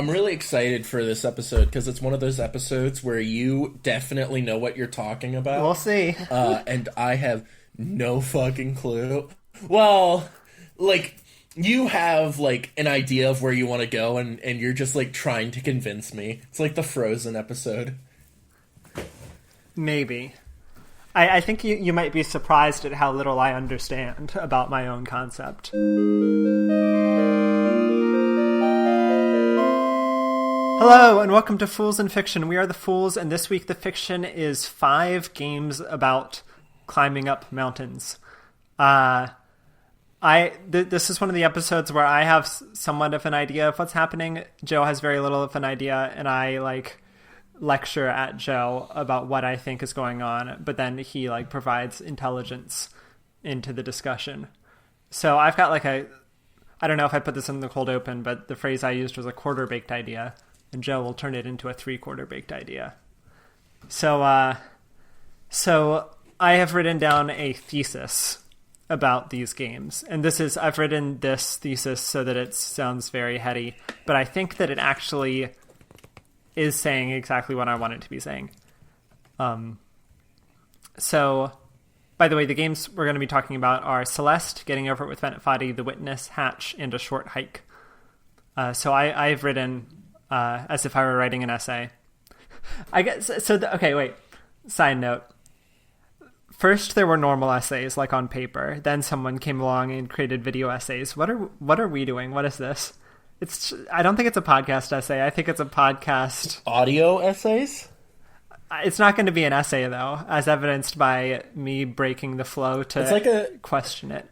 I'm really excited for this episode because it's one of those episodes where you definitely know what you're talking about. We'll see. And I have no fucking clue. Well, like, you have, like, an idea of where you want to go, and you're just, like, trying to convince me. It's like the Frozen episode. Maybe. I think you might be surprised at how little I understand about my own concept. Hello, and welcome to Fools in Fiction. We are the Fools, and this week the fiction is 5 games about climbing up mountains. This is one of the episodes where I have somewhat of an idea of what's happening. Joe has very little of an idea, and I, lecture at Joe about what I think is going on, but then he, provides intelligence into the discussion. So I've got, I don't know if I put this in the cold open, but the phrase I used was a quarter-baked idea, and Joe will turn it into a 3/4-baked idea. So I have written down a thesis about these games. And I've written this thesis so that it sounds very heady, but I think that it actually is saying exactly what I want it to be saying. So, by the way, the games we're going to be talking about are Celeste, Getting Over It with Bennett, Foddy, The Witness, Hatch, and A Short Hike. So I've written as if I were writing an essay. I guess so. Okay, wait. Side note. First, there were normal essays, like on paper. Then someone came along and created video essays. What are we doing? What is this? I don't think it's a podcast essay. I think it's a podcast audio essays. It's not going to be an essay though, as evidenced by me breaking the flow to question it.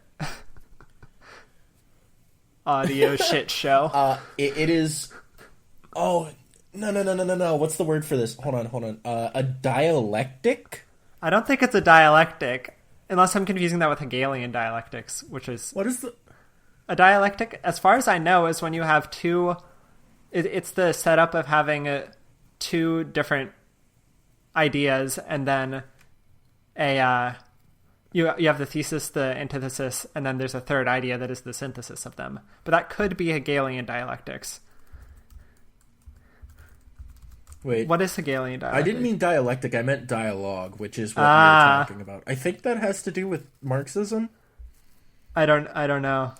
Audio shit show. It is. Oh no! What's the word for this? Hold on. A dialectic. I don't think it's a dialectic, unless I'm confusing that with Hegelian dialectics, which is... What is the... A dialectic, as far as I know, is when you have two... It's the setup of having two different ideas, and then you have the thesis, the antithesis, and then there's a third idea that is the synthesis of them. But that could be Hegelian dialectics. Wait, what is Hegelian dialectic? I didn't mean dialectic. I meant dialogue, which is what we were talking about. I think that has to do with Marxism. I don't know.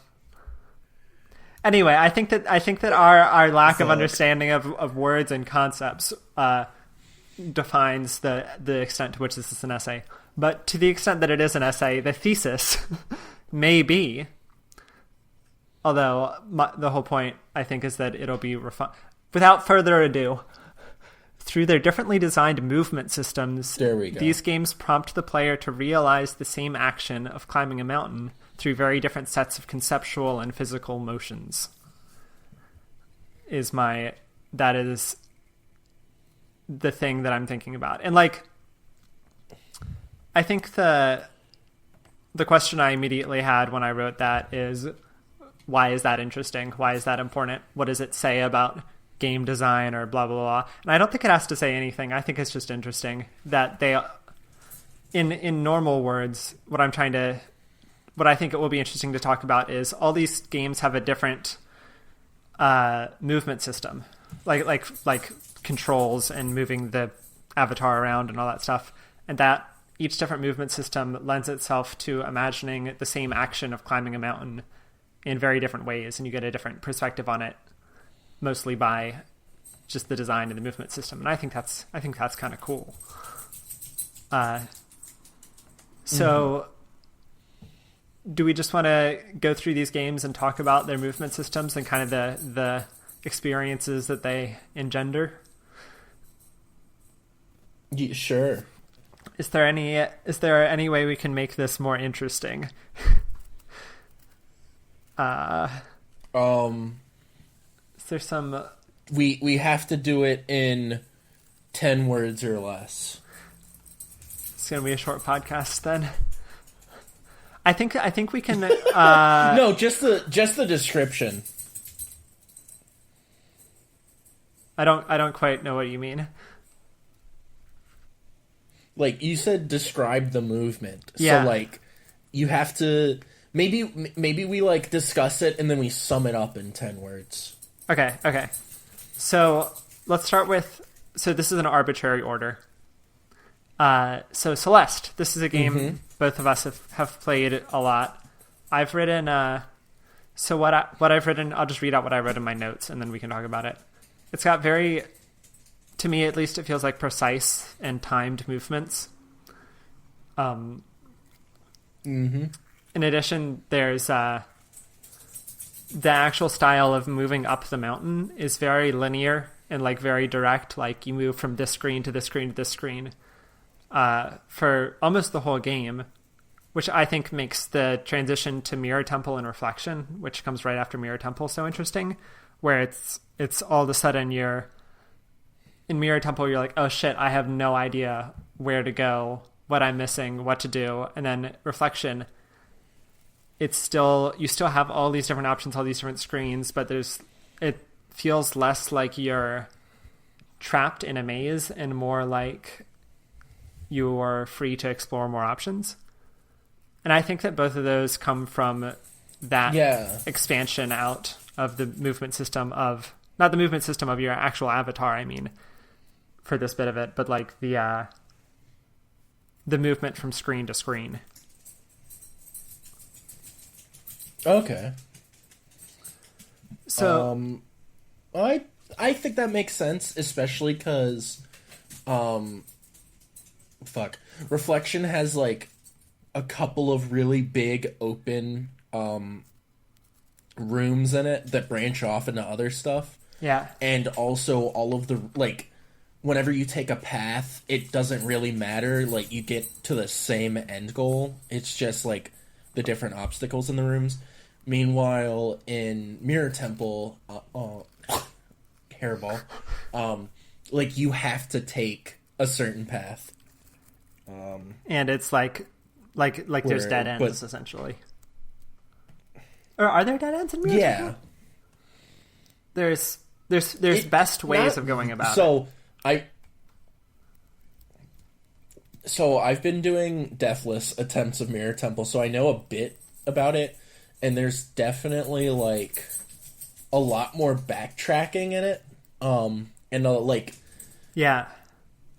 Anyway, I think that our lack of understanding of words and concepts defines the extent to which this is an essay. But to the extent that it is an essay, the thesis may be. Although the whole point, I think, is that it'll be refined. Without further ado. Through their differently designed movement systems, these games prompt the player to realize the same action of climbing a mountain through very different sets of conceptual and physical motions. That is the thing that I'm thinking about. And I think the question I immediately had when I wrote that is, why is that interesting? Why is that important? What does it say about game design or blah, blah, blah. And I don't think it has to say anything. I think it's just interesting that they, in normal words, what I think it will be interesting to talk about is all these games have a different movement system, like controls and moving the avatar around and all that stuff. And that each different movement system lends itself to imagining the same action of climbing a mountain in very different ways. And you get a different perspective on it, mostly by just the design of the movement system. And I think that's kind of cool. Do we just want to go through these games and talk about their movement systems and kind of the experiences that they engender? Yeah, sure. Is there any way we can make this more interesting? There's some... We have to do it in 10 words or less. It's going to be a short podcast then. I think we can... No, just the description. I don't quite know what you mean. Like, you said describe the movement. Yeah. So, you have to... Maybe we, discuss it and then we sum it up in 10 words. Okay. So let's start with. So this is an arbitrary order. So Celeste, this is a game both of us have played a lot. I've written. So what I've written, I'll just read out what I wrote in my notes, and then we can talk about it. It's got very, to me at least, it feels like precise and timed movements. In addition, there's the actual style of moving up the mountain is very linear and like very direct. Like you move from this screen to this screen to this screen for almost the whole game, which I think makes the transition to Mirror Temple and Reflection, which comes right after Mirror Temple, so interesting. Where it's all of a sudden you're in Mirror Temple, you're like, oh shit, I have no idea where to go, what I'm missing, what to do. And then Reflection, you still have all these different options, all these different screens, but it feels less like you're trapped in a maze and more like you're free to explore more options. And I think that both of those come from that expansion out of the movement system of, not the movement system of your actual avatar, I mean, for this bit of it, but like the movement from screen to screen. Okay. So I think that makes sense, especially because Reflection has like a couple of really big open rooms in it that branch off into other stuff. Yeah. And also all of the, like, whenever you take a path, it doesn't really matter. Like, you get to the same end goal. It's just, like, the different obstacles in the rooms. Meanwhile, in Mirror Temple, hairball, like, you have to take a certain path. And it's like there's dead ends, essentially. Or are there dead ends in Mirror Temple? There's best ways of going about it. So I've been doing deathless attempts of Mirror Temple, so I know a bit about it, and there's definitely like a lot more backtracking in it, and a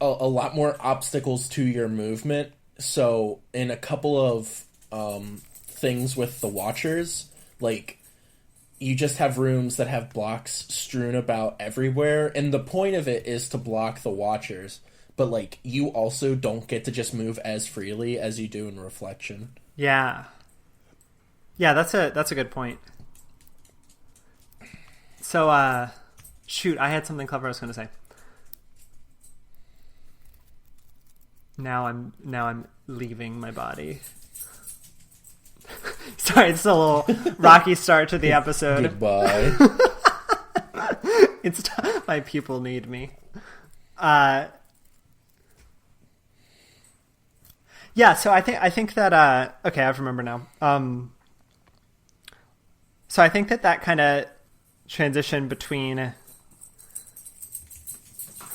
lot more obstacles to your movement. So in a couple of things with the Watchers, like, you just have rooms that have blocks strewn about everywhere, and the point of it is to block the Watchers, but, like, you also don't get to just move as freely as you do in Reflection. Yeah. Yeah, that's a good point. So, shoot, I had something clever I was going to say. Now I'm leaving my body. Sorry, it's a little rocky start to the episode. Goodbye. It's my people need me. Yeah, so I think that okay, I remember now. So I think that kind of transition between. Well,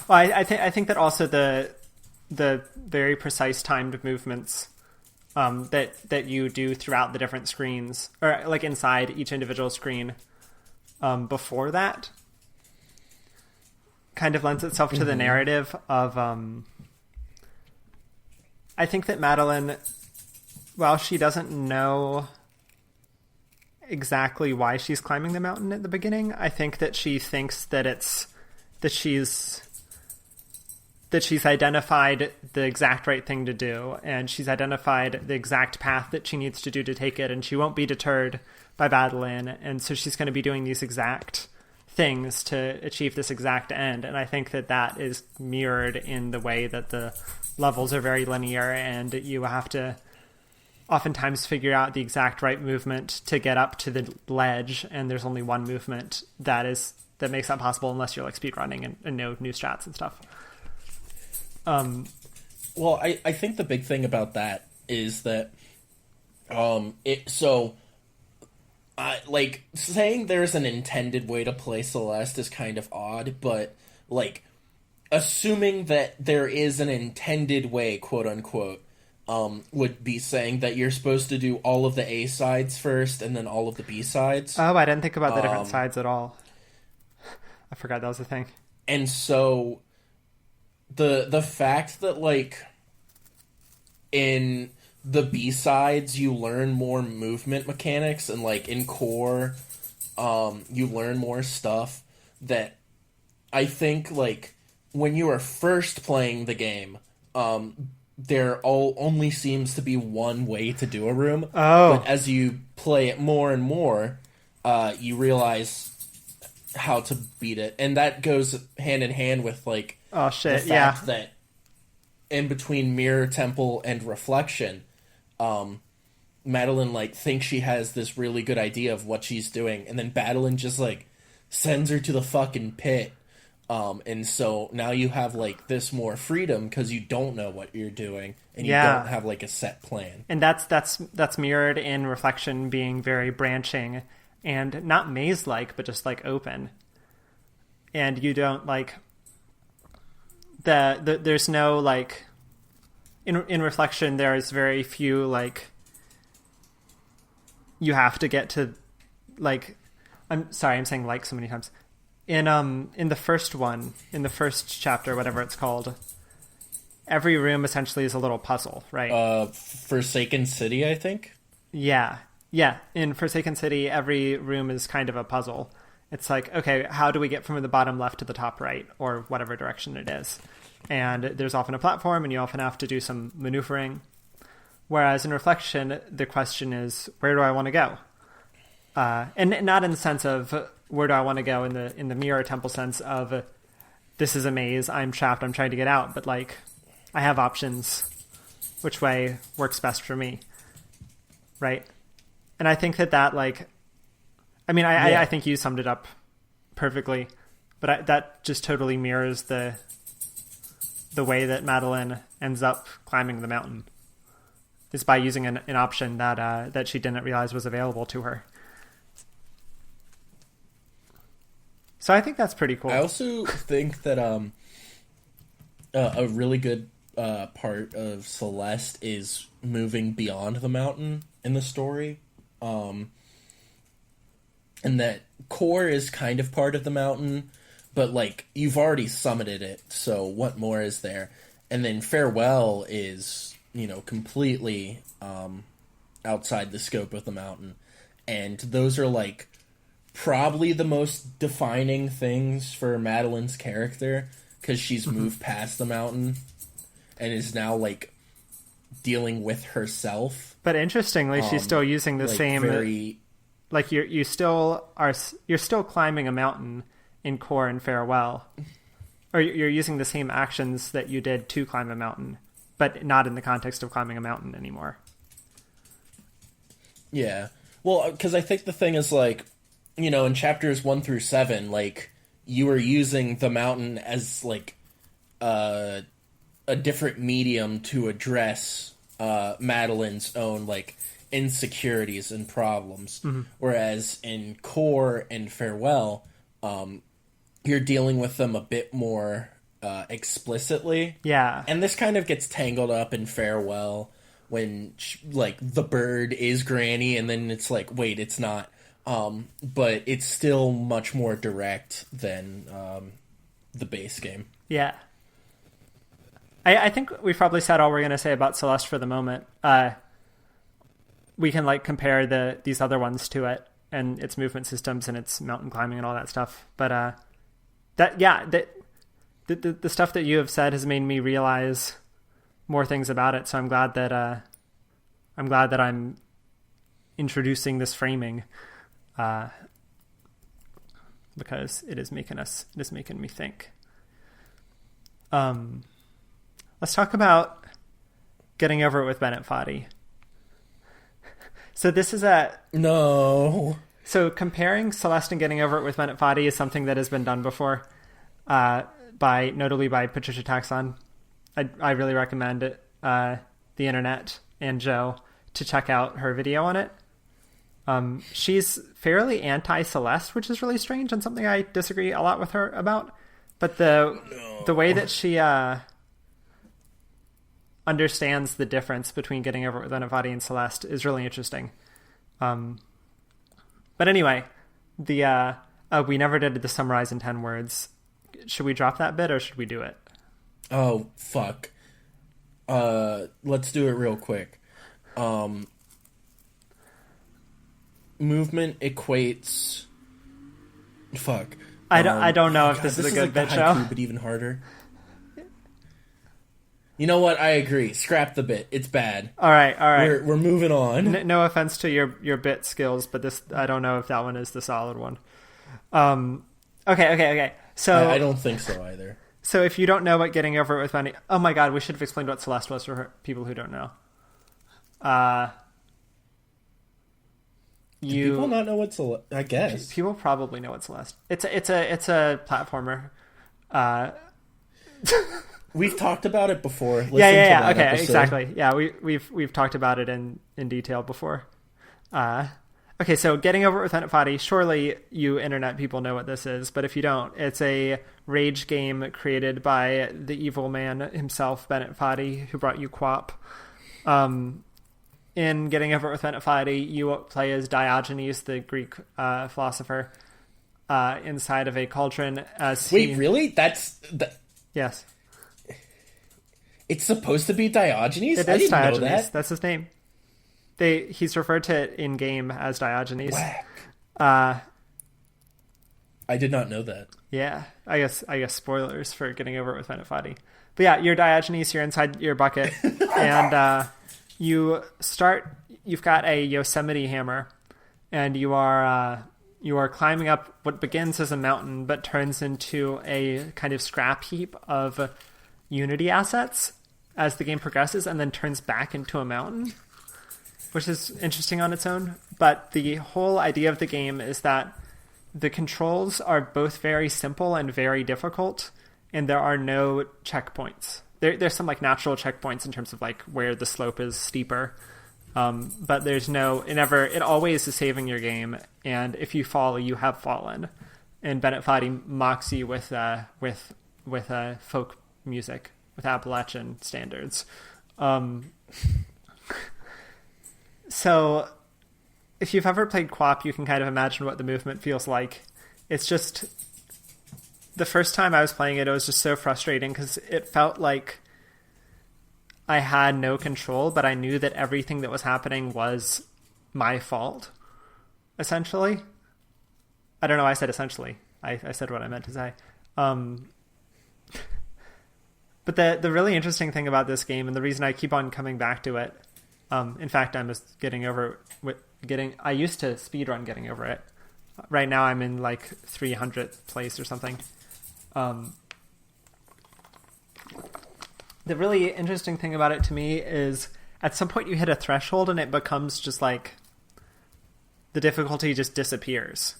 I think that also the very precise timed movements that you do throughout the different screens, or like inside each individual screen, before that, kind of lends itself to the narrative of. I think that Madeline, while she doesn't know exactly why she's climbing the mountain at the beginning, I think that she thinks that she's identified the exact right thing to do, and she's identified the exact path that she needs to do to take it, and she won't be deterred by Madeline, and so she's going to be doing these exact things to achieve this exact end. And I think that is mirrored in the way that the levels are very linear, and you have to oftentimes figure out the exact right movement to get up to the ledge, and there's only one movement that makes that possible unless you're like speedrunning and know new strats and stuff. Well, I think the big thing about that is that like, saying there's an intended way to play Celeste is kind of odd, but, like, assuming that there is an intended way, quote unquote, would be saying that you're supposed to do all of the A sides first and then all of the B sides. Oh, I didn't think about the different sides at all. I forgot that was a thing. And so the fact that like in the B-sides you learn more movement mechanics, and like in core you learn more stuff that I think like when you are first playing the game, there only seems to be one way to do a room. Oh. But as you play it more and more, you realize how to beat it, and that goes hand in hand with like Oh shit! the fact that in between Mirror Temple and Reflection, Madeline like thinks she has this really good idea of what she's doing, and then Madeline just like sends her to the fucking pit. And so now you have like this more freedom because you don't know what you're doing, and you don't have like a set plan. And that's mirrored in Reflection being very branching and not maze-like, but just like open. And you don't like there's no like in Reflection there's very few like you have to get to like I'm sorry I'm saying like so many times. In the first one, in the first chapter, whatever it's called, every room essentially is a little puzzle, right? Forsaken City, I think? Yeah. Yeah. In Forsaken City, every room is kind of a puzzle. It's like, okay, how do we get from the bottom left to the top right, or whatever direction it is? And there's often a platform, and you often have to do some maneuvering. Whereas in Reflection, the question is, where do I want to go? And not in the sense of where do I want to go in the Mirror Temple sense of this is a maze, I'm trapped, I'm trying to get out, but like I have options, which way works best for me, right? And I think that like, I mean, I think you summed it up perfectly, but that just totally mirrors the way that Madeline ends up climbing the mountain is by using an option that she didn't realize was available to her. So I think that's pretty cool. I also think that a really good part of Celeste is moving beyond the mountain in the story. And that core is kind of part of the mountain, but like you've already summited it, so what more is there? And then Farewell is, you know, completely outside the scope of the mountain. And those are like probably the most defining things for Madeline's character, because she's moved past the mountain and is now like dealing with herself. But interestingly, she's still using the like same very like you're still climbing a mountain in Core and Farewell, or you're using the same actions that you did to climb a mountain, but not in the context of climbing a mountain anymore. Yeah, well, because I think the thing is like, you know, in chapters 1 through 7, like, you were using the mountain as, like, a different medium to address Madeline's own, like, insecurities and problems. Mm-hmm. Whereas in Core and Farewell, you're dealing with them a bit more explicitly. Yeah. And this kind of gets tangled up in Farewell when, like, the bird is Granny, and then it's like, wait, it's not. But it's still much more direct than the base game. Yeah. I think we've probably said all we're going to say about Celeste for the moment. We can like compare these other ones to it and its movement systems and its mountain climbing and all that stuff. But the stuff that you have said has made me realize more things about it. So I'm glad that I'm introducing this framing. Because it is making me think. Let's talk about getting over it with Bennett Foddy. So this is so comparing Celeste and getting over it with Bennett Foddy is something that has been done before, notably by Patricia Taxon. I really recommend it, the internet and Joe to check out her video on it. She's fairly anti-Celeste, which is really strange and something I disagree a lot with her about. But the way that she understands the difference between getting over it with Bennett Foddy and Celeste is really interesting. But anyway, We never did the summarize in 10 words. Should we drop that bit or should we do it? Oh, fuck. Let's do it real quick. Movement equates... Fuck. I don't know if God, this is a good like bit the show. haiku, but even harder. You know what? I agree. Scrap the bit. It's bad. All right. We're moving on. No offense to your bit skills, but this I don't know if that one is the solid one. Okay. So I don't think so either. So if you don't know what getting over it with Benny, oh my god, we should have explained what Celeste was for people who don't know. Do people not know what Celeste? I guess people probably know what Celeste. It's a platformer. We've talked about it before. Listen Yeah. to that Okay, episode. exactly. Yeah, we've talked about it in detail before. Okay, so getting over it with Bennett Foddy. Surely you internet people know what this is, but if you don't, it's a rage game created by the evil man himself, Bennett Foddy, who brought you QWOP. In Getting Over It with Bennett Foddy, you play as Diogenes, the Greek philosopher, inside of a cauldron. Wait, really? Yes. It's supposed to be Diogenes? It I is didn't Diogenes. know that. That's his name. He's referred to it in game as Diogenes. Whack. I did not know that. Yeah, I guess spoilers for Getting Over It with Bennett Foddy. But yeah, you're Diogenes. You're inside your bucket, and You've got a Yosemite hammer, and you are climbing up what begins as a mountain, but turns into a kind of scrap heap of Unity assets as the game progresses, and then turns back into a mountain, which is interesting on its own. But the whole idea of the game is that the controls are both very simple and very difficult, and there are no checkpoints. There's some like natural checkpoints in terms of like where the slope is steeper, but there's it always is saving your game, and if you fall, you have fallen. And Bennett Foddy mocks you with folk music, with Appalachian standards. So if you've ever played QWOP, you can kind of imagine what the movement feels like. It's just, the first time I was playing it, it was just so frustrating because it felt like I had no control, but I knew that everything that was happening was my fault, essentially. I don't know why I said essentially. I said what I meant to say. But the really interesting thing about this game, and the reason I keep on coming back to it, in fact, I'm just I used to speedrun Getting Over It. Right now I'm in like 300th place or something. The really interesting thing about it to me is at some point you hit a threshold and it becomes just like the difficulty just disappears.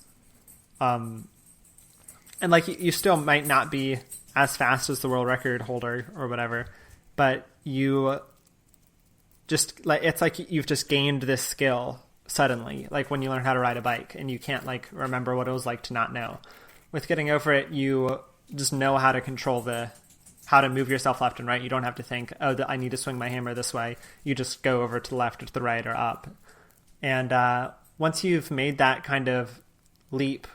And like you still might not be as fast as the world record holder or whatever, but you just like, it's like you've just gained this skill suddenly, like when you learn how to ride a bike and you can't like remember what it was like to not know. With Getting Over It, you just know how to control how to move yourself left and right. You don't have to think, I need to swing my hammer this way. You just go over to the left or to the right or up. And once you've made that kind of leap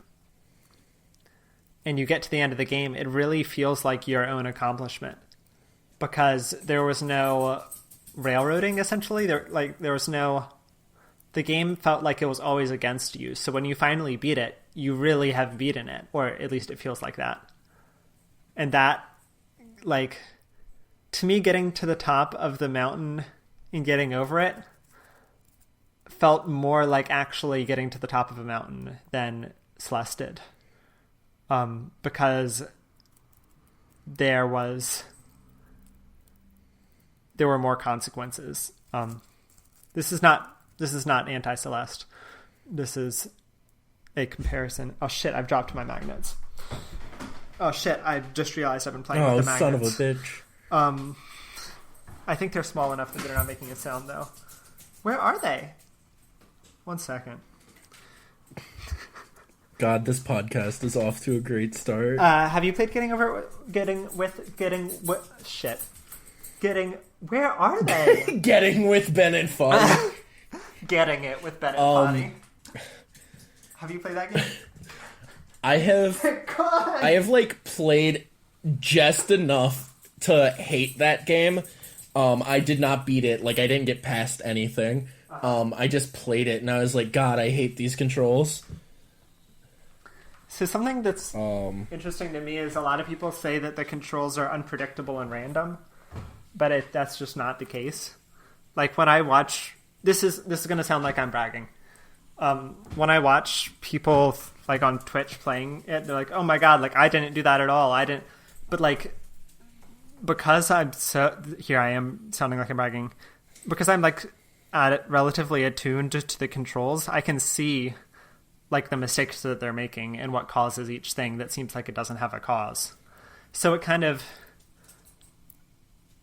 and you get to the end of the game, it really feels like your own accomplishment because there was no railroading, essentially. The game felt like it was always against you. So when you finally beat it, you really have beaten it, or at least it feels like that. And that, like, to me, getting to the top of the mountain and getting over it felt more like actually getting to the top of a mountain than Celeste did. Because there were more consequences. This is not anti-Celeste. This is a comparison. Oh shit, I've dropped my magnets. Oh shit, I just realized I've been playing with the magnets. Oh, son of a bitch. I think they're small enough that they're not making a sound though. Where are they? 1 second. God, this podcast is off to a great start. Have you played where are they? Getting with Bennett Foddy. Getting it with Bennett Foddy. Have you played that game? I have God. I have like played just enough to hate that game. I did not beat it. Like I didn't get past anything. I just played it and I was like, God, I hate these controls. So something that's interesting to me is a lot of people say that the controls are unpredictable and random, but that's just not the case. Like when I watch, this is going to sound like I'm bragging. When I watch people like on Twitch playing it, they're like, "Oh my God, like I didn't do that at all. I didn't." But like, because I'm here, I am sounding like I'm bragging. Because I'm like relatively attuned to the controls, I can see like the mistakes that they're making and what causes each thing that seems like it doesn't have a cause. So it kind of,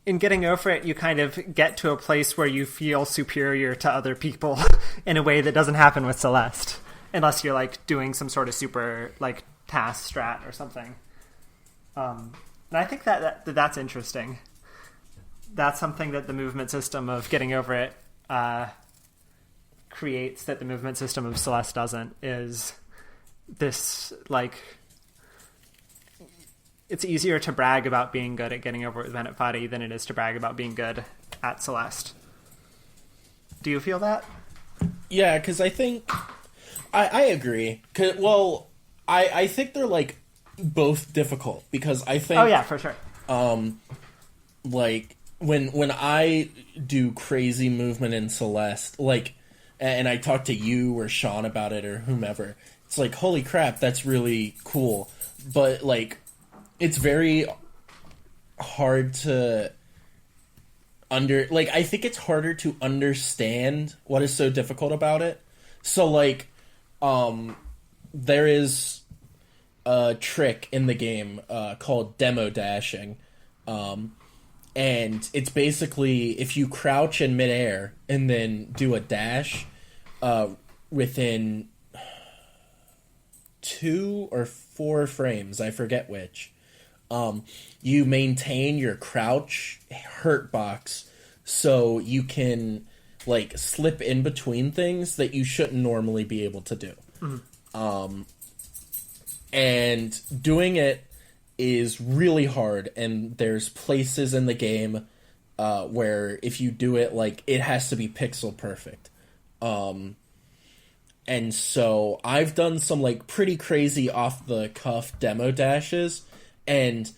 in getting over it, you kind of get to a place where you feel superior to other people in a way that doesn't happen with Celeste, unless you're like doing some sort of super like task strat or something. And I think that's interesting. That's something that the movement system of getting over it creates that the movement system of Celeste doesn't, is this like it's easier to brag about being good at getting over it with Bennett Foddy than it is to brag about being good at Celeste. Do you feel that? Yeah, because I think I agree. Well, I think they're like both difficult because I think. Oh yeah, for sure. Like when I do crazy movement in Celeste, like, and I talk to you or Sean about it or whomever, it's like, holy crap, that's really cool. But like, it's very hard to I think it's harder to understand what is so difficult about it. So like, there is a trick in the game called demo dashing, and it's basically if you crouch in midair and then do a dash within 2 or 4 frames, I forget which, you maintain your crouch hurt box so you can like slip in between things that you shouldn't normally be able to do. Mm-hmm. And doing it is really hard, and there's places in the game where if you do it, like, it has to be pixel perfect. And so I've done some like pretty crazy off the cuff demo dashes, and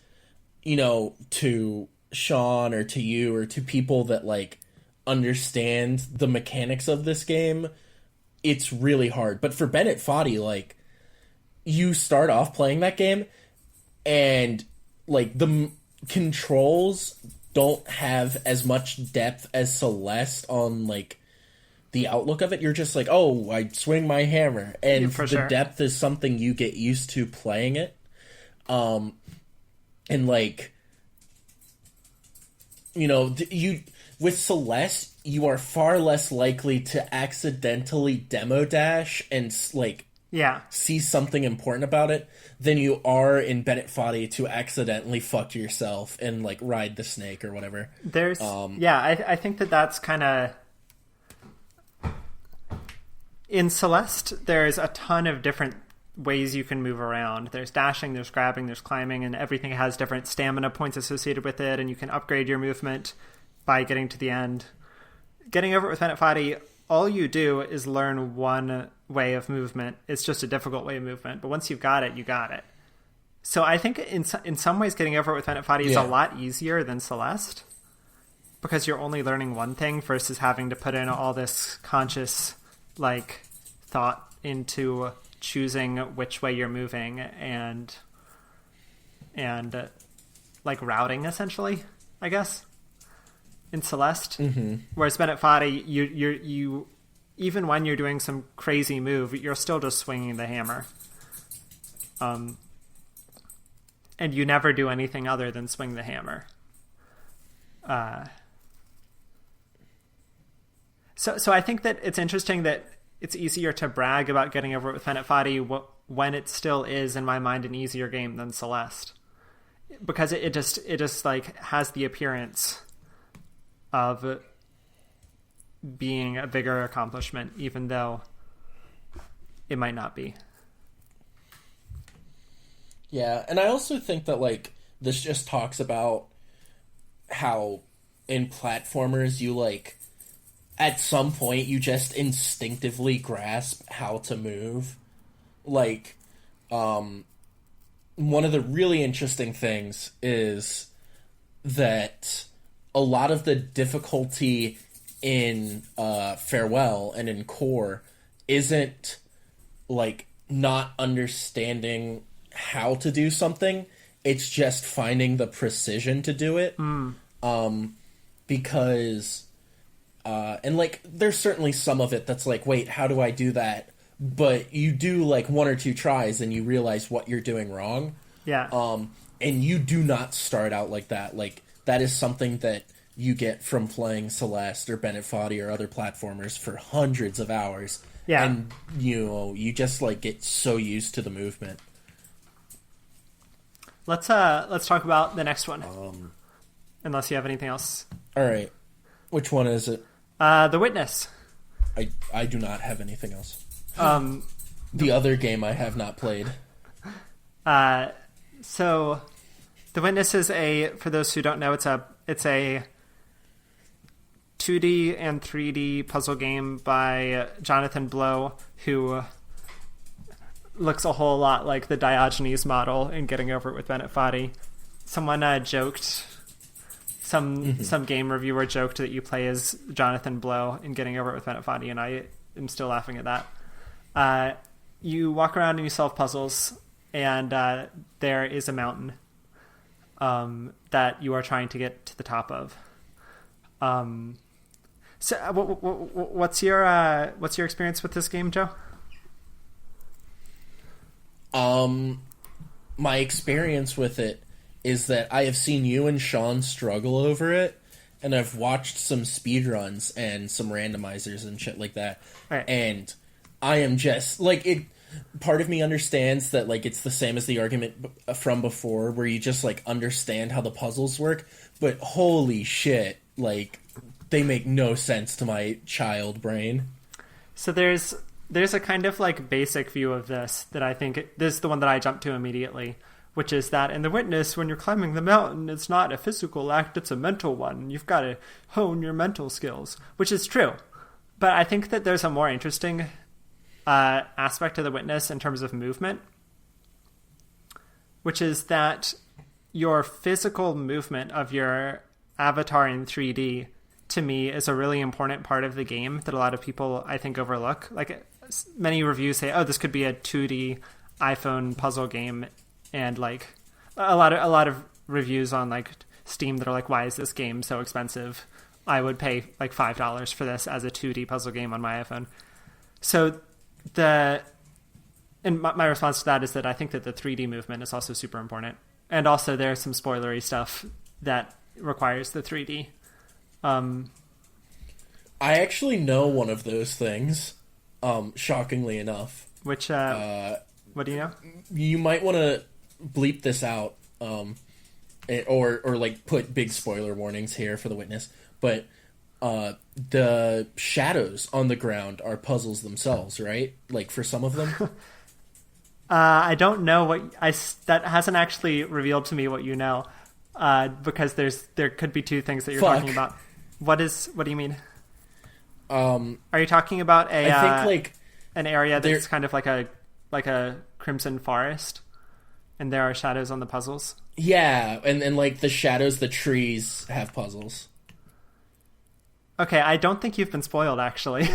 you know, to Sean or to you or to people that like understand the mechanics of this game, it's really hard. But for Bennett Foddy, like, you start off playing that game and like the controls don't have as much depth as Celeste on like the outlook of it. You're just like, oh, I swing my hammer, and yeah, for the sure. depth is something you get used to playing it. And like, you know, you with Celeste, you are far less likely to accidentally demo dash and like see something important about it than you are in Bennett Foddy to accidentally fuck yourself and like ride the snake or whatever. There's I think that's kind of in Celeste. There's a ton of different ways you can move around. There's dashing, there's grabbing, there's climbing, and everything has different stamina points associated with it, and you can upgrade your movement by getting to the end. Getting over it with Bennett Foddy, all you do is learn one way of movement. It's just a difficult way of movement, but once you've got it, you got it. So I think in some ways getting over it with Bennett Foddy is a lot easier than Celeste, because you're only learning one thing versus having to put in all this conscious like thought into choosing which way you're moving and like routing, essentially, I guess, in Celeste. Mm-hmm. Whereas Bennett Foddy, you even when you're doing some crazy move, you're still just swinging the hammer, and you never do anything other than swing the hammer. So I think that it's interesting that it's easier to brag about getting over it with Bennett Foddy when it still is, in my mind, an easier game than Celeste, because it just like has the appearance of being a bigger accomplishment, even though it might not be. Yeah, and I also think that like this just talks about how in platformers you like at some point you just instinctively grasp how to move. Like one of the really interesting things is that a lot of the difficulty in Farewell and in Core isn't like not understanding how to do something. It's just finding the precision to do it. Because and like there's certainly some of it that's like, wait, how do I do that? But you do like one or two tries and you realize what you're doing wrong. Yeah. And you do not start out like that. Like that is something that you get from playing Celeste or Bennett Foddy or other platformers for hundreds of hours. Yeah. And you just like get so used to the movement. Let's talk about the next one. Unless you have anything else. All right. Which one is it? The Witness. I do not have anything else. The other game I have not played. So The Witness is for those who don't know, it's a 2D and 3D puzzle game by Jonathan Blow, who looks a whole lot like the Diogenes model in Getting Over It with Bennett Foddy. Someone joked, some game reviewer joked that you play as Jonathan Blow in Getting Over It with Bennett Foddy, and I am still laughing at that. You walk around and you solve puzzles, and there is a mountain that you are trying to get to the top of. So, what's your experience with this game, Joe? My experience with it is that I have seen you and Sean struggle over it, and I've watched some speedruns and some randomizers and shit like that. Right. And I am just like it. Part of me understands that like it's the same as the argument from before, where you just like understand how the puzzles work, but holy shit, like they make no sense to my child brain. So there's a kind of like basic view of this that I think this is the one that I jumped to immediately, which is that in The Witness, when you're climbing the mountain, it's not a physical act, it's a mental one. You've got to hone your mental skills, which is true. But I think that there's a more interesting aspect of The Witness in terms of movement, which is that your physical movement of your avatar in 3D, to me, is a really important part of the game that a lot of people, I think, overlook. Like, many reviews say, oh, this could be a 2D iPhone puzzle game, and like a lot of reviews on like Steam that are like, why is this game so expensive? I would pay like $5 for this as a 2D puzzle game on my iPhone. So my response to that is that I think that the 3D movement is also super important, and also there's some spoilery stuff that requires the 3D. I actually know one of those things, shockingly enough. Which, what do you know? You might want to bleep this out, or like put big spoiler warnings here for The Witness, but the shadows on the ground are puzzles themselves, right? Like for some of them? I don't know that hasn't actually revealed to me what you know, because there could be two things that you're talking about. What do you mean? Are you talking about I think like an area that's kind of like a crimson forest, and there are shadows on the puzzles? Yeah, and like the shadows, the trees have puzzles. Okay, I don't think you've been spoiled, actually.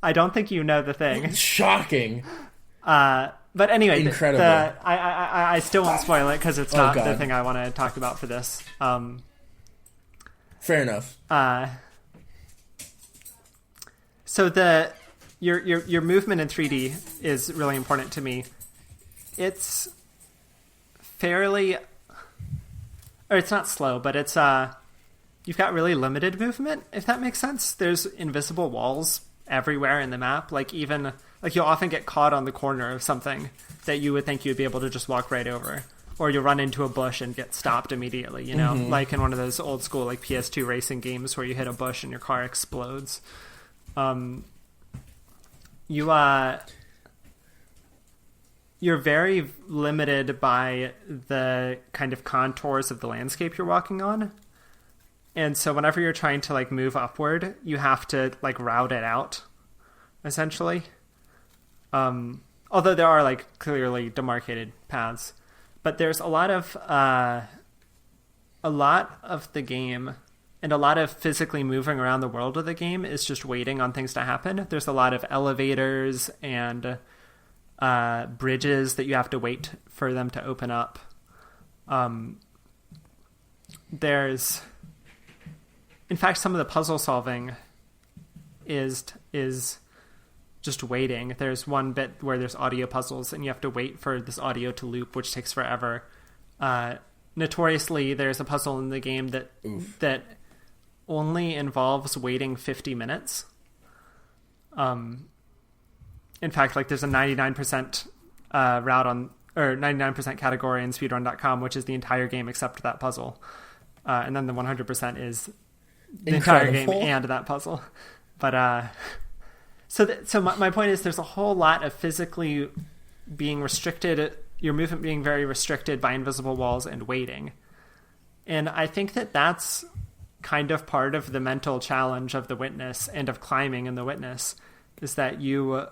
I don't think you know the thing. Shocking. But anyway, incredible. I still won't spoil it because it's not the thing I want to talk about for this. Fair enough. So your movement in 3D is really important to me. It's it's not slow, but it's you've got really limited movement, if that makes sense. There's invisible walls everywhere in the map. Like even like you'll often get caught on the corner of something that you would think you'd be able to just walk right over, or you'll run into a bush and get stopped immediately. You know, like in one of those old school like PS2 racing games where you hit a bush and your car explodes. you're very limited by the kind of contours of the landscape you're walking on. And so whenever you're trying to like move upward, you have to like route it out, essentially. Although there are like clearly demarcated paths, but there's a lot of the game and a lot of physically moving around the world of the game is just waiting on things to happen. There's a lot of elevators and bridges that you have to wait for them to open up. There's, in fact, some of the puzzle solving is just waiting. There's one bit where there's audio puzzles and you have to wait for this audio to loop, which takes forever. Notoriously, there's a puzzle in the game that only involves waiting 50 minutes. In fact, like there's a 99% route on, or 99% category in speedrun.com, which is the entire game except that puzzle. And then the 100% is the entire game and that puzzle. But so my point is there's a whole lot of physically being restricted, your movement being very restricted by invisible walls and waiting. And I think that that's kind of part of the mental challenge of the Witness and of climbing in the Witness, is that you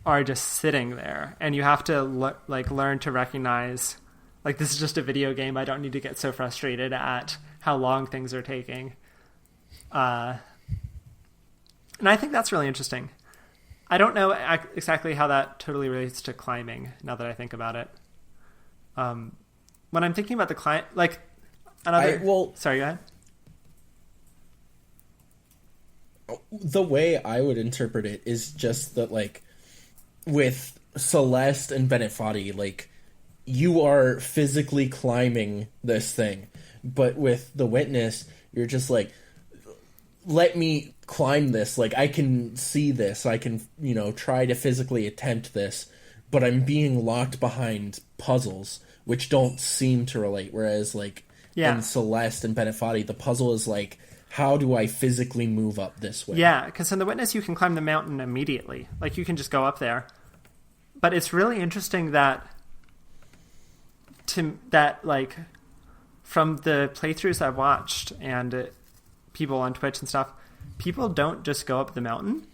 are just sitting there and you have to learn to recognize, like, this is just a video game. I don't need to get so frustrated at how long things are taking. And I think that's really interesting. I don't know exactly how that totally relates to climbing now that I think about it. When I'm thinking about the climb, like another... sorry, go ahead. The way I would interpret it is just that, like, with Celeste and Bennett Foddy, like, you are physically climbing this thing. But with the Witness, you're just like, let me climb this. Like, I can see this. I can, try to physically attempt this. But I'm being locked behind puzzles, which don't seem to relate. Whereas, like, in Celeste and Bennett Foddy, the puzzle is like, how do I physically move up this way? Yeah, because in the Witness, you can climb the mountain immediately. Like, you can just go up there. But it's really interesting that from the playthroughs I've watched and people on Twitch and stuff, people don't just go up the mountain,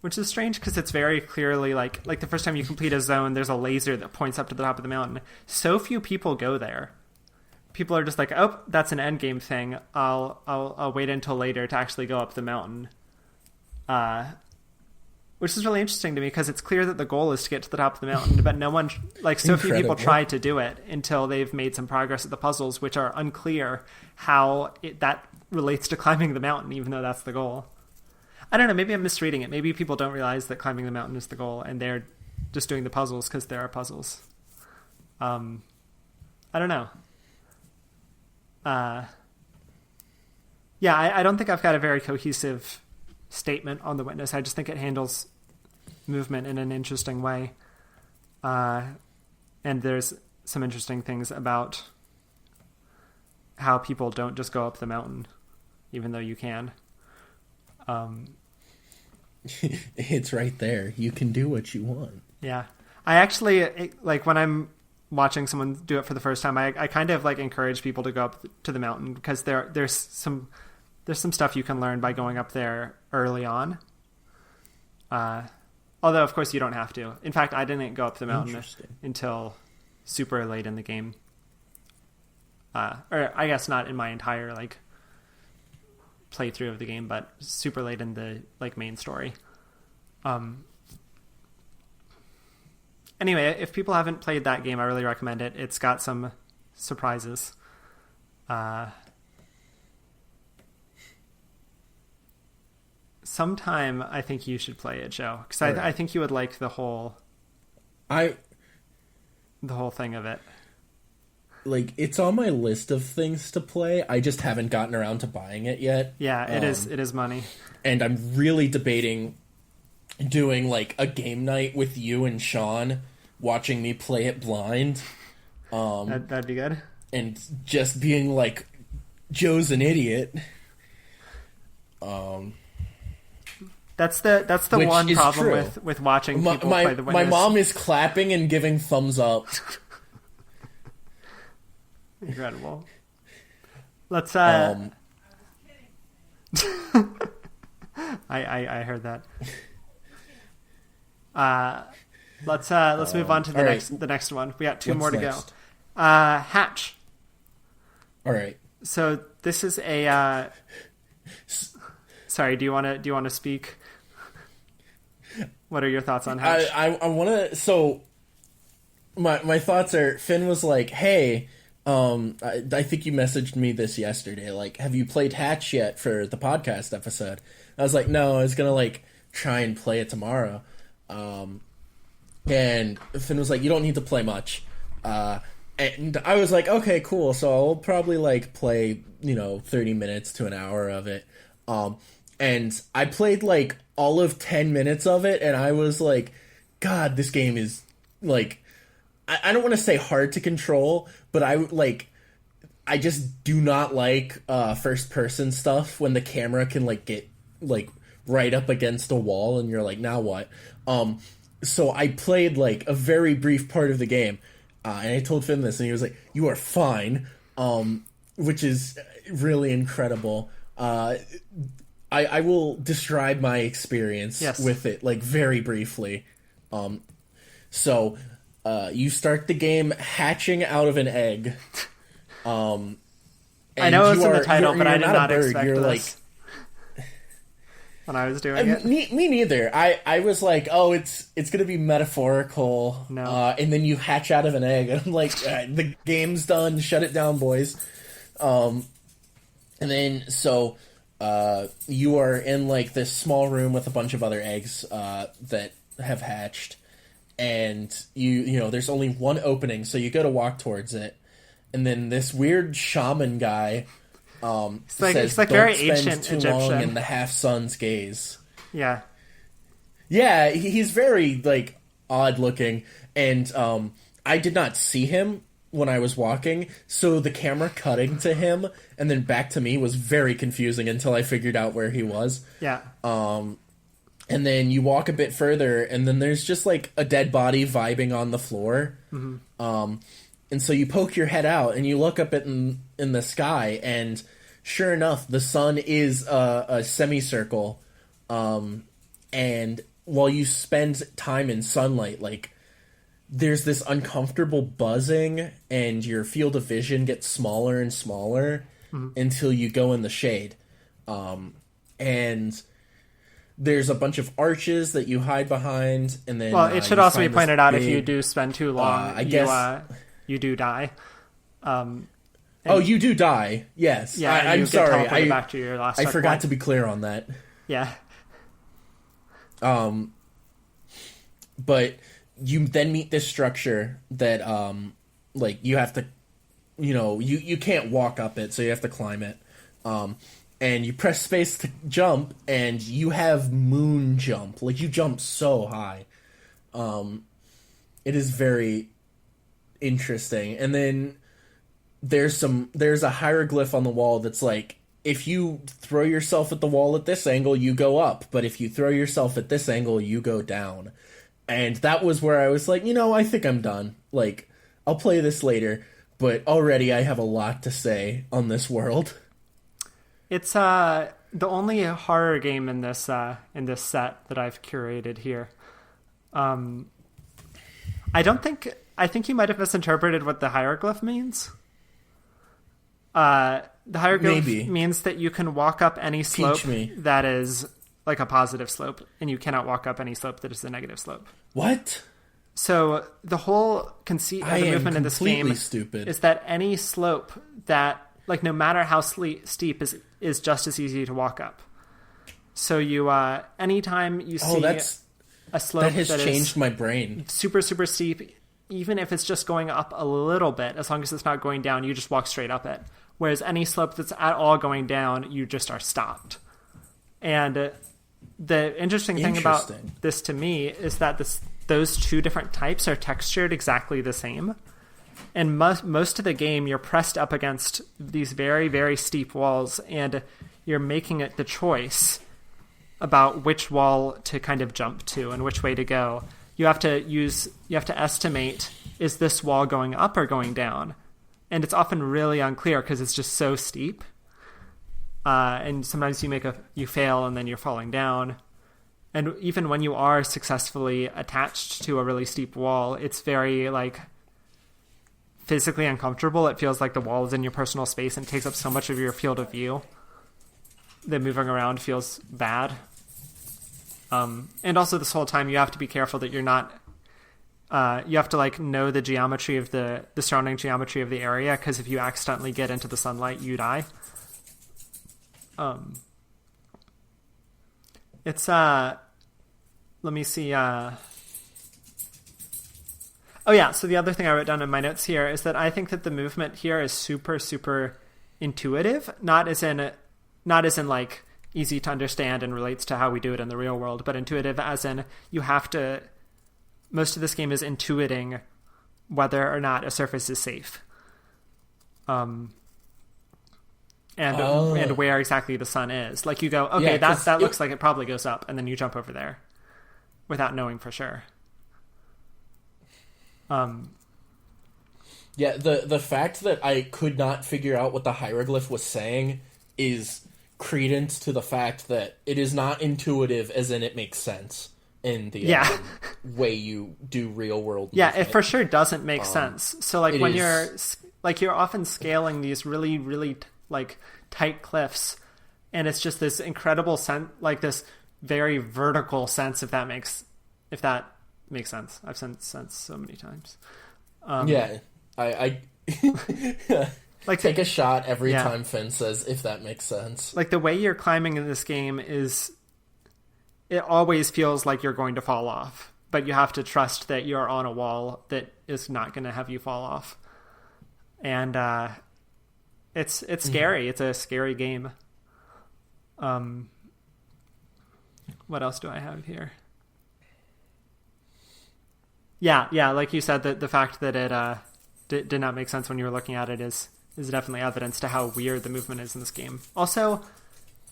which is strange because it's very clearly like the first time you complete a zone, there's a laser that points up to the top of the mountain. So few people go there. People are just like, oh, that's an end game thing. I'll wait until later to actually go up the mountain. Which is really interesting to me because it's clear that the goal is to get to the top of the mountain, but no one, so few people try to do it until they've made some progress at the puzzles, which are unclear how that relates to climbing the mountain, even though that's the goal. I don't know, maybe I'm misreading it. Maybe people don't realize that climbing the mountain is the goal and they're just doing the puzzles because there are puzzles. I don't know. I don't think I've got a very cohesive statement on the Witness. I just think it handles movement in an interesting way. And there's some interesting things about how people don't just go up the mountain, even though you can. It's right there. You can do what you want. Yeah. I actually, when I'm watching someone do it for the first time, I kind of encourage people to go up to the mountain because there's some stuff you can learn by going up there early on. Although, of course, you don't have to. In fact, I didn't go up the mountain until super late in the game. Or I guess not in my entire playthrough of the game, but super late in the main story. Anyway, if people haven't played that game, I really recommend it. It's got some surprises. Sometime I think you should play it, Joe, because I think you would like the whole thing of it. It's on my list of things to play. I just haven't gotten around to buying it yet. Yeah, it is money. And I'm really debating doing a game night with you and Sean, watching me play it blind. That'd be good. And just being Joe's an idiot. That's the Which one is problem true. with watching people play the My winners. mom is clapping and giving thumbs up. Incredible. Let's Um, I heard that. Let's move on to the right. next one. We got two What's more to next? go. Hatch. All right. So this is a. Sorry. Do you want to speak? What are your thoughts on Hatch? I want to. So my thoughts are. Finn was like, "Hey, I think you messaged me this yesterday. Like, have you played Hatch yet for the podcast episode?" I was like, "No, I was gonna like try and play it tomorrow." And Finn was like, "You don't need to play much." And I was like, "Okay, cool. So I'll probably like play 30 minutes to an hour of it." And I played like all of 10 minutes of it, and I was like, God, this game is like, I don't want to say hard to control, but I just do not like first person stuff when the camera can like get like right up against a wall and you're like, now what? So I played like a very brief part of the game, and I told Finn this, and he was like, "You are fine," which is really incredible. I will describe my experience with it, like, very briefly. So, you start the game hatching out of an egg. I know it's in the title, but I did not expect you're this when I was doing it. Me neither. I was like, oh, it's going to be metaphorical. No. And then you hatch out of an egg, and I'm like, the game's done. Shut it down, boys. And then, so... you are in like this small room with a bunch of other eggs that have hatched, and you know there's only one opening, so you go to walk towards it, and then this weird shaman guy says, it's like "Don't very spend ancient too Egyptian." long in the half sun's gaze. Yeah. He's very like odd looking, and I did not see him when I was walking, so the camera cutting to him and then back to me was very confusing until I figured out where he was. Yeah. And then you walk a bit further, and then there's just like a dead body vibing on the floor. Mm-hmm. And so you poke your head out and you look up in the sky, and sure enough, the sun is a semicircle. And while you spend time in sunlight, like, there's this uncomfortable buzzing, and your field of vision gets smaller and smaller until you go in the shade. And there's a bunch of arches that you hide behind, and then... Well, it should also be pointed out, if you do spend too long, I guess... you do die. you do die, yes. Yeah, I'm sorry. Back to your last I forgot point. to be clear on that. Yeah. But... you then meet this structure that, like, you have to, you can't walk up it, so you have to climb it. And you press space to jump, and you have moon jump. Like, you jump so high. It is very interesting. And then there's a hieroglyph on the wall that's like, if you throw yourself at the wall at this angle, you go up. But if you throw yourself at this angle, you go down. And that was where I was like, I think I'm done. Like, I'll play this later, but already I have a lot to say on this world. It's the only horror game in this set that I've curated here. I think you might have misinterpreted what the hieroglyph means. The hieroglyph means that you can walk up any slope that is like a positive slope, and you cannot walk up any slope that is a negative slope. What? So the whole conceit of the movement in this game is that any slope that, like, no matter how steep is just as easy to walk up. So you anytime you see a slope that has changed my brain. Super, super steep, even if it's just going up a little bit, as long as it's not going down, you just walk straight up it. Whereas any slope that's at all going down, you just are stopped. And the interesting thing about this to me is that those two different types are textured exactly the same. And most of the game, you're pressed up against these very, very steep walls, and you're making it the choice about which wall to kind of jump to and which way to go. You have to estimate, is this wall going up or going down? And it's often really unclear because it's just so steep. And sometimes you fail and then you're falling down. And even when you are successfully attached to a really steep wall, it's very like physically uncomfortable. It feels like the wall is in your personal space and takes up so much of your field of view that moving around feels bad. And also this whole time you have to be careful that you're not, you have to like know the geometry of the surrounding geometry of the area, because if you accidentally get into the sunlight, you die. It's, let me see, oh yeah, so the other thing I wrote down in my notes here is that I think that the movement here is super, super intuitive, not as in like easy to understand and relates to how we do it in the real world, but intuitive as in most of this game is intuiting whether or not a surface is safe. And where exactly the sun is. Like you go, okay, that looks like it probably goes up, and then you jump over there without knowing for sure. Yeah, the fact that I could not figure out what the hieroglyph was saying is credence to the fact that it is not intuitive, as in it makes sense in the way you do real world movement. Yeah, it for sure doesn't make sense. So like when you're often scaling these really, really like tight cliffs, and it's just this incredible sense, like this very vertical sense, if that makes sense. I've said sense so many times. I like take a shot every time Finn says, if that makes sense. Like the way you're climbing in this game it always feels like you're going to fall off, but you have to trust that you're on a wall that is not going to have you fall off. And it's scary. It's a scary game. What else do I have here? Yeah, like you said, the fact that it did not make sense when you were looking at it is definitely evidence to how weird the movement is in this game. Also,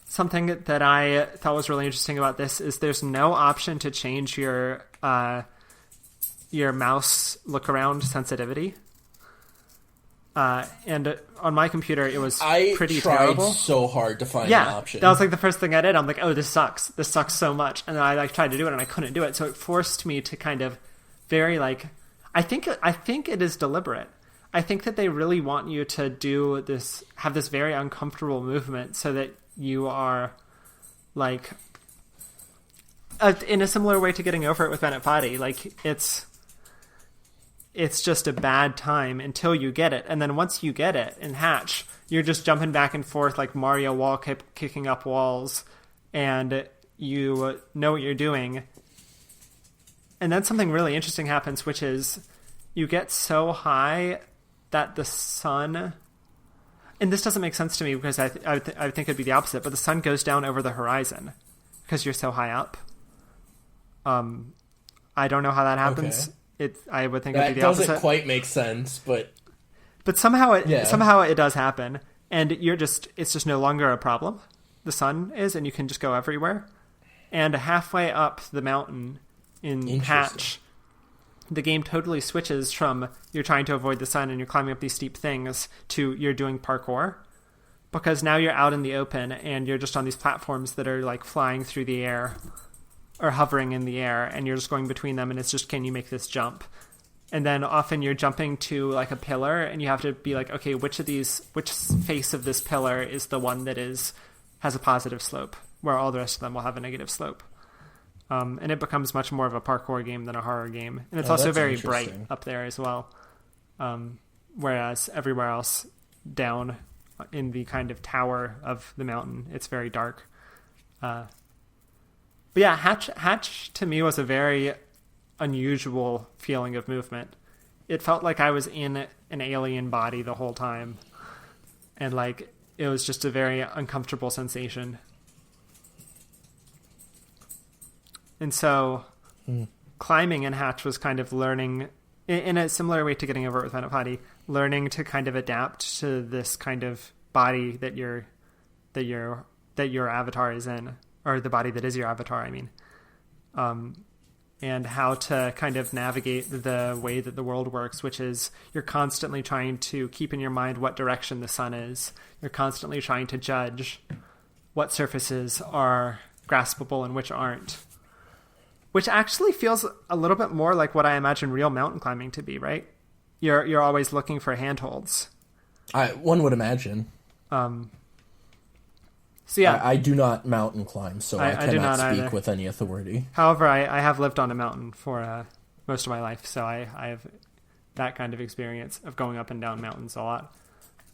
something that I thought was really interesting about this is there's no option to change your mouse look around sensitivity. And on my computer, it was pretty terrible. I tried so hard to find an option. That was like the first thing I did. I'm like, oh, this sucks. This sucks so much. And then I like tried to do it and I couldn't do it. So it forced me to kind of very like, I think it is deliberate. I think that they really want you to do this, have this very uncomfortable movement so that you are like, in a similar way to getting over it with Bennett Foddy. Like it's just a bad time until you get it. And then once you get it in Hatch, you're just jumping back and forth like Mario wall kicking up walls, and you know what you're doing. And then something really interesting happens, which is you get so high that the sun, and this doesn't make sense to me because I think it'd be the opposite, but the sun goes down over the horizon because you're so high up. I don't know how that happens. Okay. I would think it'd be the opposite. That doesn't quite make sense, but somehow it does happen, and it's just no longer a problem. The sun is, and you can just go everywhere. And halfway up the mountain in Hatch, the game totally switches from you're trying to avoid the sun and you're climbing up these steep things to you're doing parkour, because now you're out in the open and you're just on these platforms that are like flying through the air or hovering in the air, and you're just going between them, and it's just, can you make this jump? And then often you're jumping to like a pillar, and you have to be like, okay, which face of this pillar is the one that has a positive slope, where all the rest of them will have a negative slope. And it becomes much more of a parkour game than a horror game. And it's also very bright up there as well. Whereas everywhere else down in the kind of tower of the mountain, it's very dark. But yeah, Hatch to me was a very unusual feeling of movement. It felt like I was in an alien body the whole time. And like, it was just a very uncomfortable sensation. And so climbing in Hatch was kind of learning, in a similar way to getting over it with Bennett Foddy, learning to kind of adapt to this kind of body that your avatar is in. or the body that is your avatar, I mean. And how to kind of navigate the way that the world works, which is you're constantly trying to keep in your mind what direction the sun is. You're constantly trying to judge what surfaces are graspable and which aren't. Which actually feels a little bit more like what I imagine real mountain climbing to be, right? You're always looking for handholds. One would imagine. So yeah, I do not mountain climb, so I cannot speak either. with any authority. However, I have lived on a mountain for most of my life, so I have that kind of experience of going up and down mountains a lot.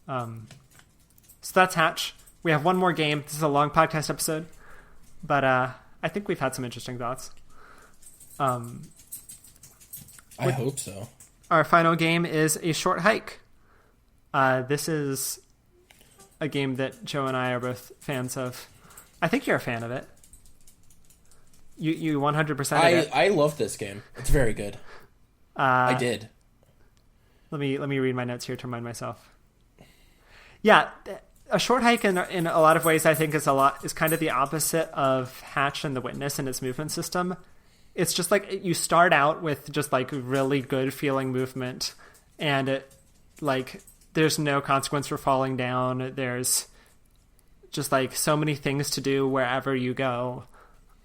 So that's Hatch. We have one more game. This is a long podcast episode, but I think we've had some interesting thoughts. I hope so. Our final game is A Short Hike. This is a game that Joe and I are both fans of. I think you're a fan of it. You 100% of it. I love this game. It's very good. I did. Let me read my notes here to remind myself. Yeah, A Short Hike in a lot of ways I think is kind of the opposite of Hatch and The Witness in its movement system. It's just like you start out with just like really good feeling movement, and it like there's no consequence for falling down. There's just like so many things to do wherever you go.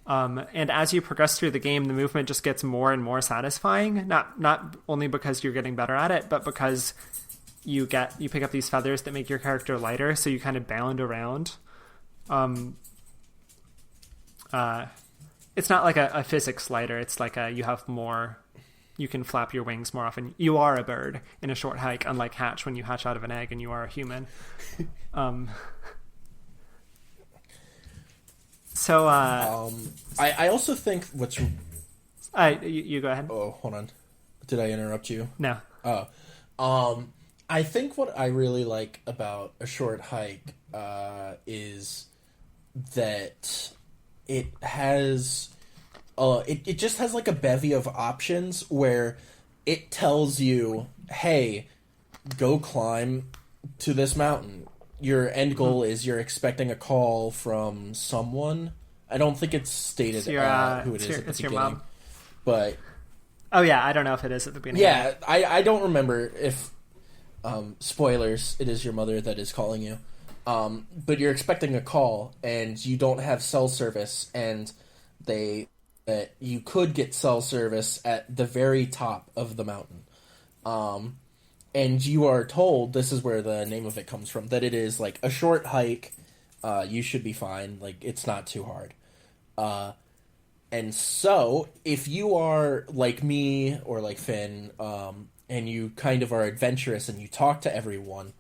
And as you progress through the game, the movement just gets more and more satisfying. Not only because you're getting better at it, but because you pick up these feathers that make your character lighter, so you kind of bound around. It's not like a physics lighter. It's like you have more. You can flap your wings more often. You are a bird in a short hike, unlike Hatch when you hatch out of an egg and you are a human. I also think what's... You go ahead. Oh, hold on. Did I interrupt you? No. I think what I really like about A Short Hike is that it has... it just has like a bevy of options where it tells you, hey, go climb to this mountain. Your end goal is you're expecting a call from someone. I don't think it's stated who it is at the beginning. Your mom. But oh yeah, I don't know if it is at the beginning. Yeah, I don't remember if spoilers, it is your mother that is calling you. But you're expecting a call and you don't have cell service, and that you could get cell service at the very top of the mountain. And you are told, this is where the name of it comes from, that it is like a short hike, you should be fine, like it's not too hard. And so, if you are like me or like Finn, and you kind of are adventurous and you talk to everyone,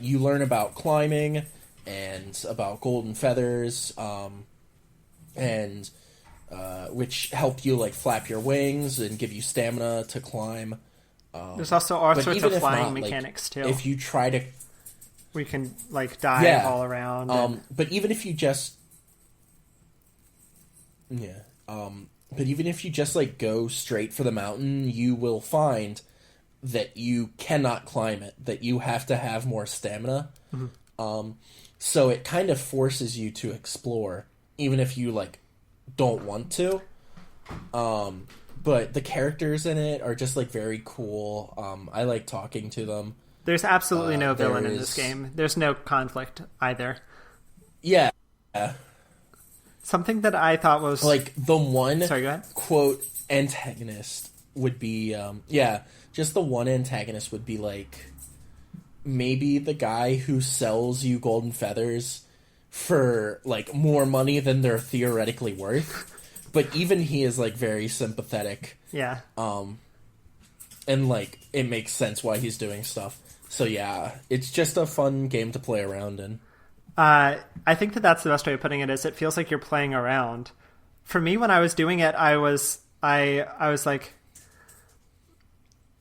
you learn about climbing and about golden feathers, and which help you like flap your wings and give you stamina to climb. There's also all sorts of flying mechanics too. If you try to, we can like dive all around. But even if you just, but even if you just like go straight for the mountain, you will find that you cannot climb it. That you have to have more stamina. Mm-hmm. So it kind of forces you to explore, even if you like don't want to. But the characters in it are just like very cool. I like talking to them. There's absolutely no villain in this game. There's no conflict either. Yeah. Something that I thought was like the one Sorry, go ahead. Quote antagonist would be just the one antagonist would be like maybe the guy who sells you golden feathers for like more money than they're theoretically worth. But even he is, like, very sympathetic. Yeah. And, like, it makes sense why he's doing stuff. So, yeah, it's just a fun game to play around in. I think that's the best way of putting it, is it feels like you're playing around. For me, when I was doing it, I was like...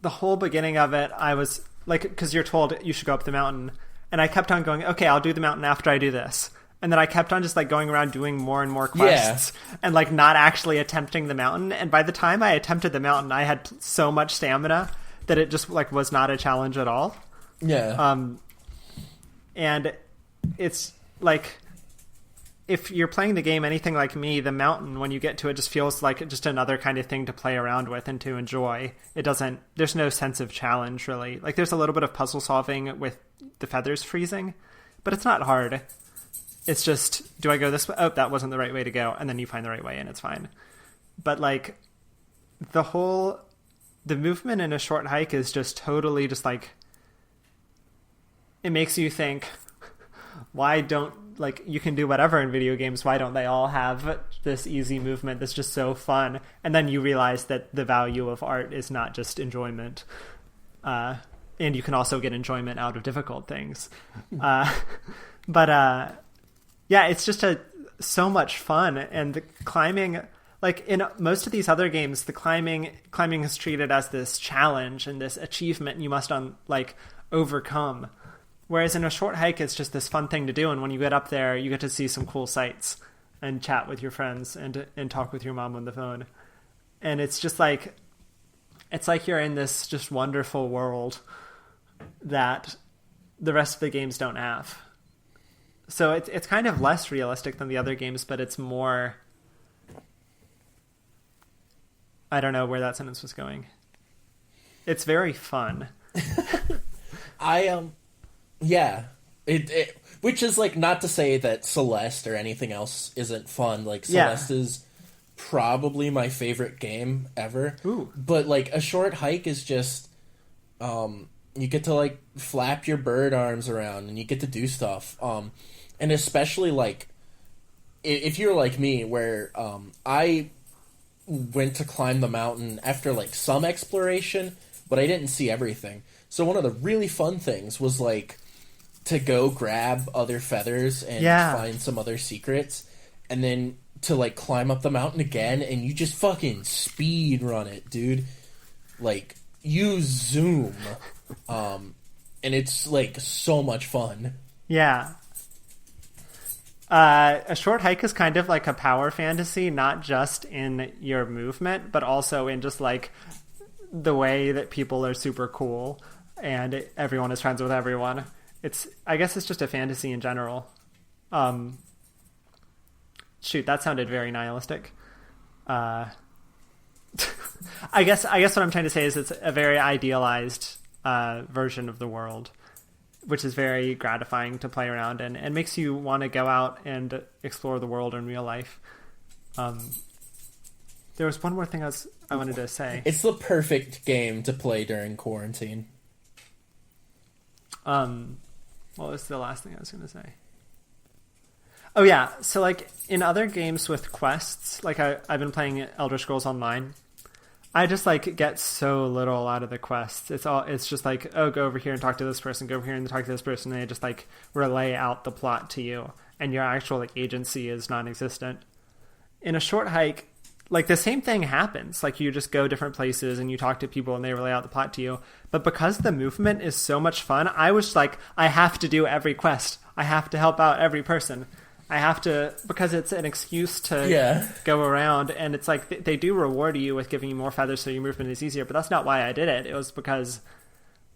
The whole beginning of it, I was, like... Because you're told you should go up the mountain. And I kept on going, okay, I'll do the mountain after I do this. And then I kept on just like going around doing more and more quests and like not actually attempting the mountain. And by the time I attempted the mountain, I had so much stamina that it just like was not a challenge at all. Yeah. And it's like if you're playing the game anything like me, the mountain, when you get to it, just feels like just another kind of thing to play around with and to enjoy. There's no sense of challenge, really. Like, there's a little bit of puzzle solving with the feathers freezing, but it's not hard. It's just, do I go this way? Oh, that wasn't the right way to go. And then you find the right way and it's fine. But, like, the movement in a short hike is just totally just, like, it makes you think, why don't, like, you can do whatever in video games, why don't they all have this easy movement that's just so fun? And then you realize that the value of art is not just enjoyment. And you can also get enjoyment out of difficult things. But it's just so much fun. And the climbing, like in most of these other games, the climbing is treated as this challenge and this achievement you must overcome. Whereas in a short hike, it's just this fun thing to do. And when you get up there, you get to see some cool sights and chat with your friends and talk with your mom on the phone. And it's just like, it's like you're in this just wonderful world that the rest of the games don't have. So it's kind of less realistic than the other games, but it's more, I don't know where that sentence was going. It's very fun. Yeah, it which is like not to say that Celeste or anything else isn't fun. Like Celeste is probably my favorite game ever. Ooh. But like a short hike is just you get to like flap your bird arms around and you get to do stuff. And especially like if you're like me, where I went to climb the mountain after like some exploration, but I didn't see everything. So one of the really fun things was like to go grab other feathers and find some other secrets, and then to like climb up the mountain again, and you just fucking speed run it, dude. Like you zoom, and it's like so much fun. Yeah. A short hike is kind of like a power fantasy, not just in your movement, but also in just like the way that people are super cool and everyone is friends with everyone. I guess it's just a fantasy in general. Shoot, that sounded very nihilistic. I guess what I'm trying to say is it's a very idealized version of the world, which is very gratifying to play around and makes you want to go out and explore the world in real life. There was one more thing I wanted to say. It's the perfect game to play during quarantine. What was the last thing I was going to say? Oh yeah, so like in other games with quests, like I've been playing Elder Scrolls Online, I just like get so little out of the quests. It's just like, oh, go over here and talk to this person, go over here and talk to this person, and they just like relay out the plot to you, and your actual like agency is non-existent. In a short hike, like the same thing happens. Like you just go different places and you talk to people and they relay out the plot to you. But because the movement is so much fun, I was like, I have to do every quest. I have to help out every person. I have to, because it's an excuse to go around, and it's like they do reward you with giving you more feathers so your movement is easier, but that's not why I did it. It was because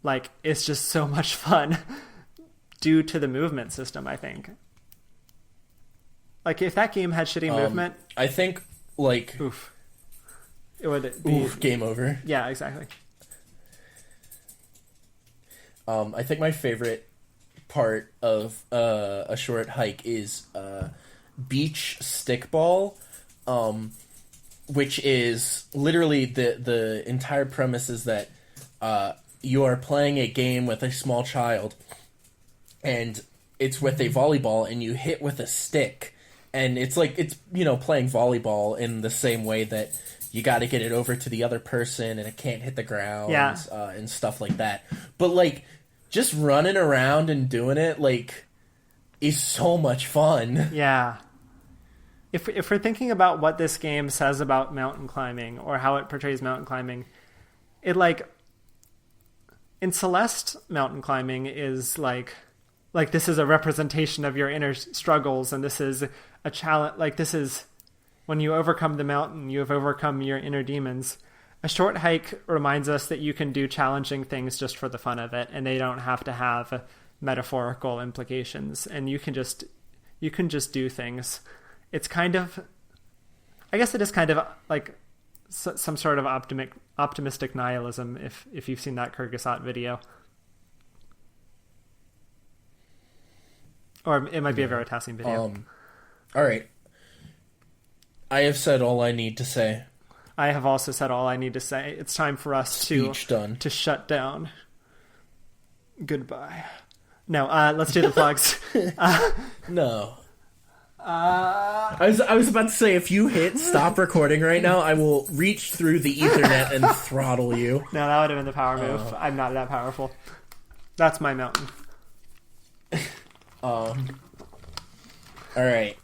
like it's just so much fun due to the movement system, I think. Like if that game had shitty movement, I think like it would be game over. Yeah, exactly. I think my favorite part of a short hike is beach stickball, which is literally the entire premise is that you are playing a game with a small child, and it's with a volleyball, and you hit with a stick, and it's like it's playing volleyball in the same way that you got to get it over to the other person and it can't hit the ground, and stuff like that. But like just running around and doing it like is so much fun. Yeah. If we're thinking about what this game says about mountain climbing or how it portrays mountain climbing, it like in Celeste, mountain climbing is like this is a representation of your inner struggles, and this is a challenge. Like this is when you overcome the mountain, you have overcome your inner demons. A short hike reminds us that you can do challenging things just for the fun of it, and they don't have to have metaphorical implications, and you can just You can just do things. It's kind of, I guess it is kind of like some sort of optimistic nihilism, if you've seen that Kyrgyzstan video. Or it might be a Veritasium video. All right. I have said all I need to say. I have also said all I need to say. It's time for us to shut down. Goodbye. No, let's do the plugs. No. I was about to say, if you hit stop recording right now, I will reach through the Ethernet and throttle you. No, that would have been the power move. I'm not that powerful. That's my mountain. All right.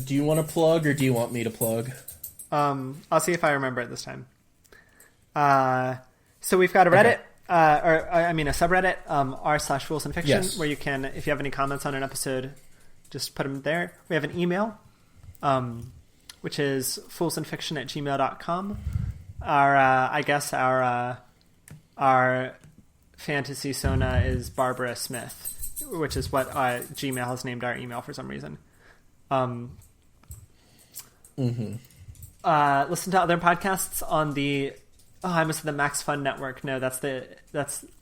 Do you want to plug, or do you want me to plug? I'll see if I remember it this time. So we've got a Reddit, a subreddit, r/foolsandfiction, where you can, if you have any comments on an episode, just put them there. We have an email, which is foolsandfiction@gmail.com. Our fantasy Sona is Barbara Smith, which is what Gmail has named our email for some reason. Listen to other podcasts on the I must have the Max Fun Network. No, that's Bam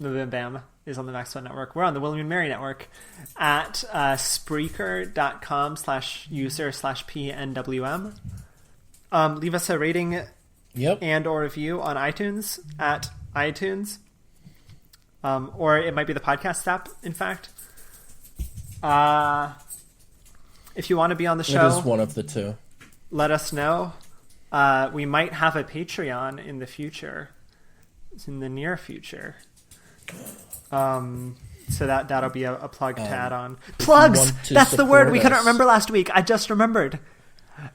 Bam is on the Max Fun Network. We're on the William and Mary Network at Spreaker.com/user/PNWM. Leave us a rating and or review on iTunes at iTunes. Or it might be the podcast app, in fact. If you want to be on the show, it is one of the two. Let us know. We might have a Patreon in the future. It's in the near future. So that'll be a plug to add on. Plugs! That's the word we couldn't remember last week. I just remembered.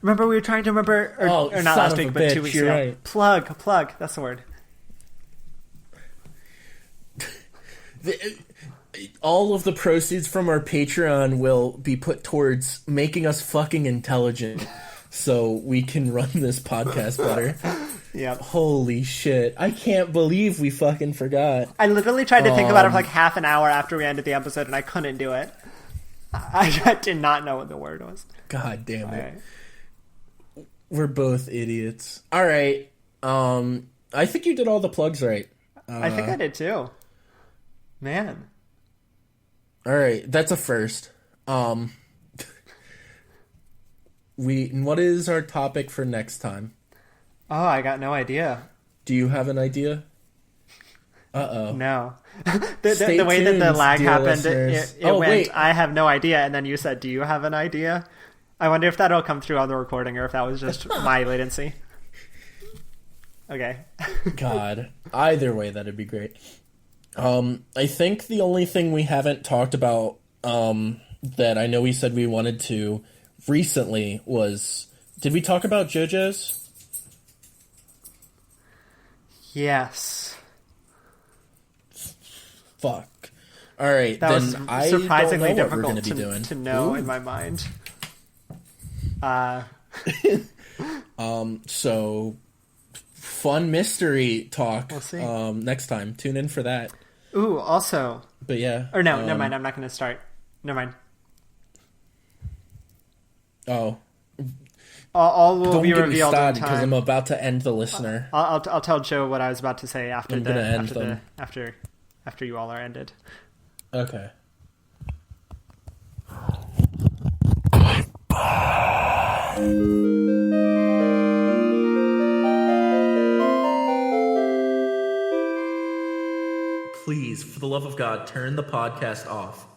Remember we were trying to remember... Or not last week, but 2 weeks ago. Right. Plug. That's the word. All of the proceeds from our Patreon will be put towards making us fucking intelligent so we can run this podcast better. Yep. Holy shit. I can't believe we fucking forgot. I literally tried to think about it for like half an hour after we ended the episode, and I couldn't do it. I did not know what the word was. God damn it. Right. We're both idiots. All right. I think you did all the plugs right. I think I did too. Man. All right, that's a first. What is our topic for next time? Oh, I got no idea. Do you have an idea? Uh-oh. No. the way that the lag happened, it went, wait. I have no idea, and then you said, do you have an idea? I wonder if that'll come through on the recording, or if that was just my latency. Okay. God. Either way, that'd be great. I think the only thing we haven't talked about, that I know we said we wanted to recently was, did we talk about JoJo's? Yes. Fuck. All right, that then I surprisingly don't know what we're difficult going to be doing. To know in my mind. So fun mystery talk. We'll see. Next time. Tune in for that. Ooh, also. But yeah. Or no, never mind. I'm not going to start. Never mind. Oh. All will be revealed in time. Because I'm about to end the listener. I'll tell Joe what I was about to say after you all are ended. Okay. Please, for the love of God, turn the podcast off.